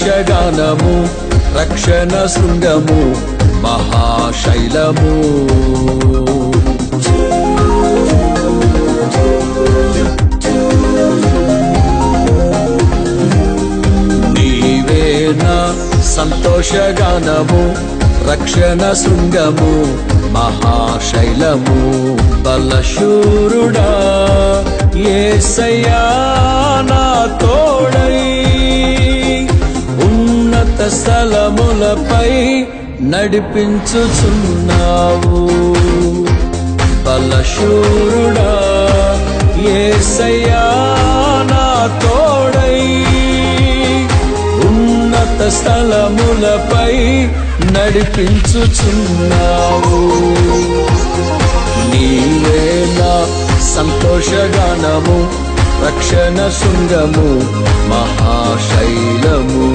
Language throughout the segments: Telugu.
సంతోషగానము రక్షణ శృంగము మహాశైలము. నీవేనా సంతోషగానము రక్షణ శృంగము మహాశైలము. బలశూరుడా యేసయ్యా నా తోడై ఉన్నత స్థలములపై నడిపించుచున్నావు. బలశూరుడా యేసయ్యా నా తోడై ఉన్నత స్థలములపై నడిపించుచున్నావు. నీవేనా సంతోషగానము రక్షణ శృంగము మహాశైలము.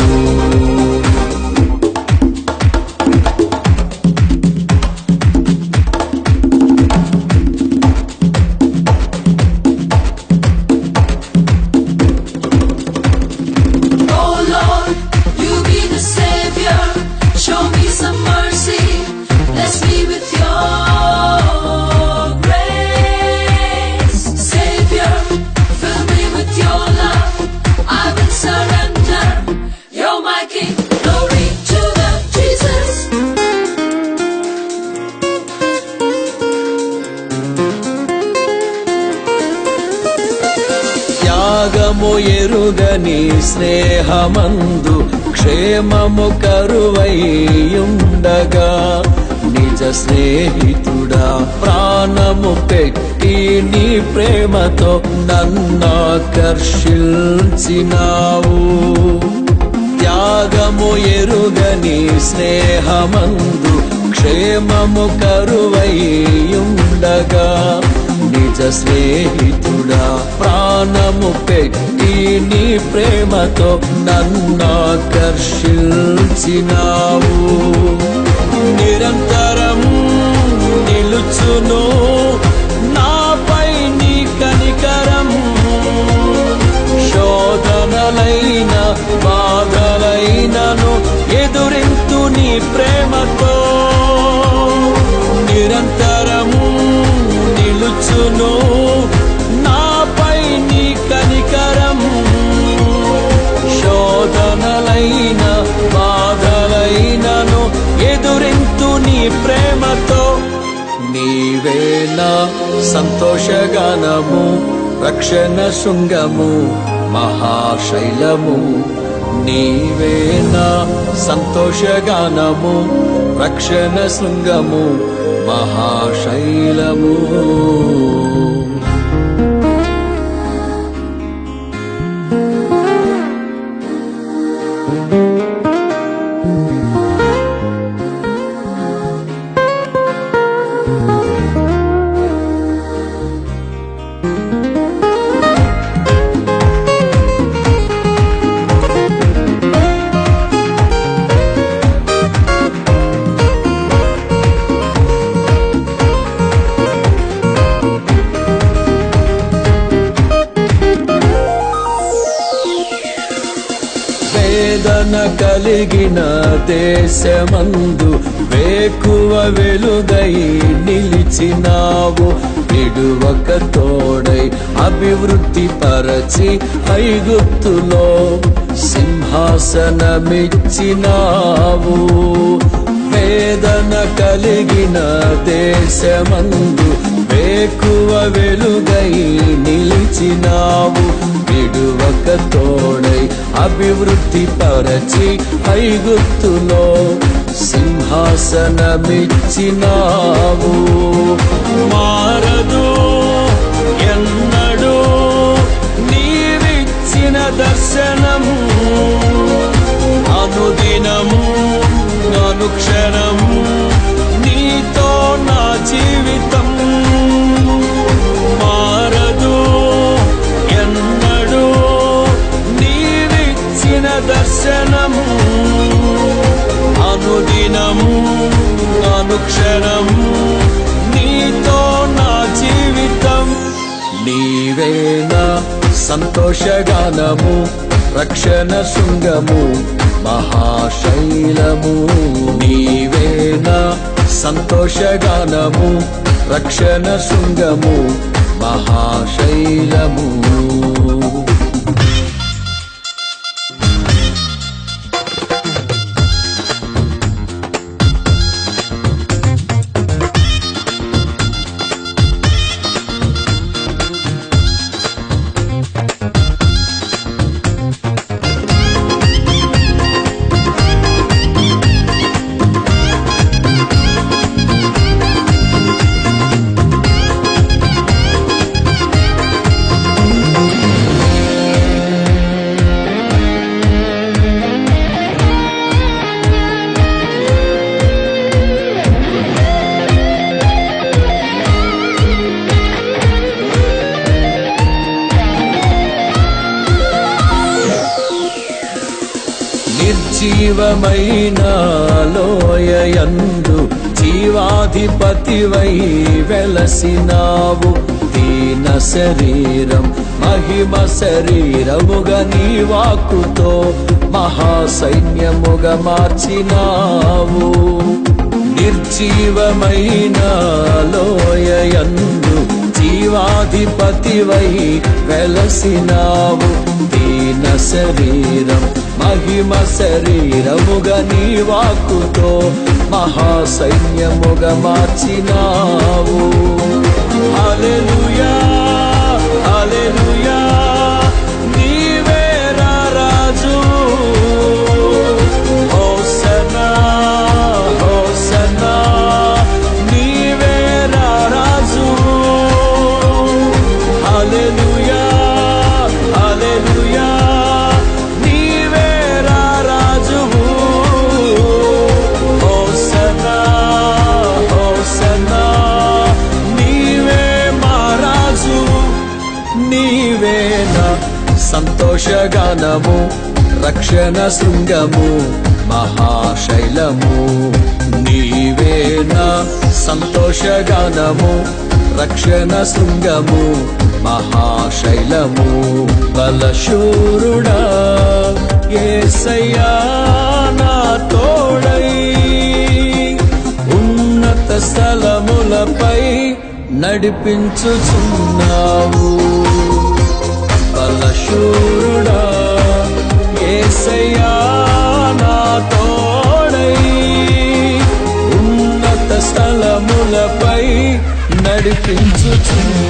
త్యాగము ఎరుగని స్నేహమందు క్షేమము కరువైయుండగా నిజ స్నేహితుడా ప్రాణము పెట్టి నీ ప్రేమతో నన్నాకర్షించినావు. త్యాగము ఎరుగని స్నేహమందు క్షేమము కరువైయుండగా నిజ స్నేహితుడా ప్రాణము పెట్టి నీ ప్రేమతో నన్నాకర్షించినావు. నిరంతరం నిలుచును నాపై నీ కనికరం. శోధనలైన బాధలైనను ఎదురింతు నీ ప్రేమతో. నిరంతరము నిలుచును నాపై నీ కనికరం. శోధనలైన బాధలైనను ఎదురింతు నీ ప్రేమతో. నీవేనా సంతోషగానము రక్షణ శృంగము మహాశైలము. నీవేనా సంతోషగానము రక్షణ శృంగము మహాశైలము. వేదన కలిగిన దేశమందు వేకువ వెలుగై నిలిచినావు. విడువక తోడై అభివృద్ధి పరచి ఐగుప్తులో సింహాసనమిచ్చినావు. వేదన కలిగిన దేశమందు వేకువ వెలుగై నిలిచినావు. విడువక తోడై అభివృద్ధి పరచి ఐగుప్తులో సింహాసనమిచ్చినావు. మారదు ఎన్నడూ నీవిచ్చిన దర్శనము. అనుదినము అనుక్షణము నీతో నా జీవితం. మారదు ఎన్నడూ నీవిచ్చిన దర్శనము. అనుదినము అనుక్షణము నీతో నా జీవితం. నీవేనా సంతోషగానము రక్షణ శృంగము మహాశైలము. నీవేనా సంతోషగానము, రక్షణ శృంగము, మహాశైలము. నిర్జీవమైన లోయయందు జీవాధిపతివై వెలసినావు. దీన శరీరం మహిమ శరీరముగా నీ వాక్కుతో మహాసైన్యముగా మార్చినావు. నిర్జీవమైన లోయయందు జీవాధిపతివై వెలసినావు. దీన శరీరం మహిమ శరీరముగా నీ వాక్కుతో మహాసైన్యముగా మార్చినావు. హల్లెలూయా హల్లెలూయా, నీవే రాజు. హోసన్నా హోసన్నా, నీవే రాజు. హల్లెలూయా హల్లెలూయా, నీవే రాజువు. హోసన్నా హోసన్నా, నీవే మా రాజు. నీవేనా సంతోషగానము, రక్షణ శృంగము, మహాశైలము. నీవేనా సంతోషగానము, రక్షణ శృంగము, మహాశైలము. బలశూరుడా యేసయ్యా నా తోడై, ఉన్నత స్థలములపై నడిపించుచున్నావు. బలశూరుడా యేసయ్యా నా తోడై, ఉన్నత స్థలములపై నడిపించుచున్నావు.